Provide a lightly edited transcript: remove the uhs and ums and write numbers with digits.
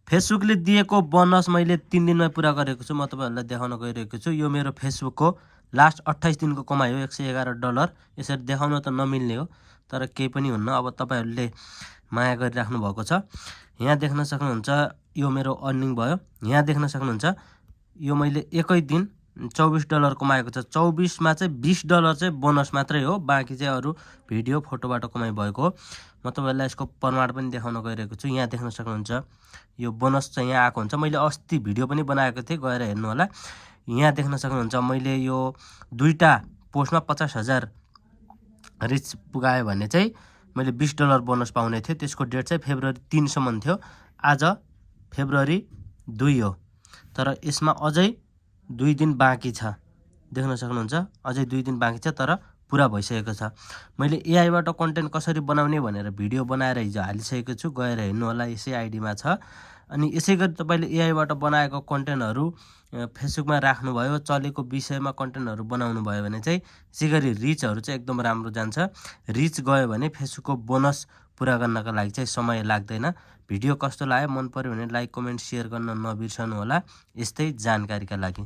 फेसबुकले दिएको बोनस मैले 3 दिनमै पुरा गरेको छु। म तपाईहरुलाई देखाउन गइरहेको छु। यो मेरो फेसबुकको लास्ट 28 दिनको कमाइ हो, $111। यसरी देखाउन त नमिल्ने हो, तर केही पनि हुन्न। अब तपाईहरुले माया गरिराख्नु भएको छ। यहाँ देख्न सक्नुहुन्छ यो मेरो अर्निङ भयो। यहाँ देख्न सक्नुहुन्छ यो मैले एकै दिन $24 कमाएको छ। 24 मा चाहिँ $20 चाहिँ बोनस मात्रै हो, बाँकी चाहिँ अरु भिडियो फोटोबाट कमाइ भएको हो। म तपाईहरुलाई यसको प्रमाण पनि देखाउन गइरहेको छु। यहाँ देख्न सक्नुहुन्छ यो बोनस चाहिँ यहाँ आएको हुन्छ। मैले अस्ति भिडियो पनि बनाएको थिएँ, गएर हेर्नु होला। यहाँ देख्न सक्नुहुन्छ मैले यो दुईटा पोस्टमा 50,000 रिच पुगायो भने चाहिँ मैले $20 बोनस पाउने थिएँ। त्यसको डेट चाहिँ फेब्रुअरी 3 सम्म थियो। आज फेब्रुअरी 2 हो, तर यसमा अझै 2 दिन बाँकी छ। देख्न सक्नुहुन्छ अझै 2 दिन बाँकी छ, तर पुरा भइसकेको छ। मैले एआई बाट कन्टेन्ट कसरी बनाउने भनेर भिडियो बनाएर हिजो हालिसकेको छु, गएर हेर्नु होला, यसै आइडीमा छ। अनि यसैगरी तपाईले एआई बाट बनाएको कन्टेन्टहरु फेसबुकमा राख्नु भयो, चलेको विषयमा कन्टेन्टहरु बनाउनु भयो भने चाहिँ यसैगरी रिचहरु चाहिँ एकदम राम्रो जान्छ। रिच गयो भने फेसबुकको बोनस पुरा गर्नका लागि चाहिँ समय लाग्दैन। भिडियो कस्तो लाग्यो, मन पर्यो भने लाइक, कमेन्ट, शेयर गर्न नबिर्सनु होला, यस्तै जानकारीका लागि।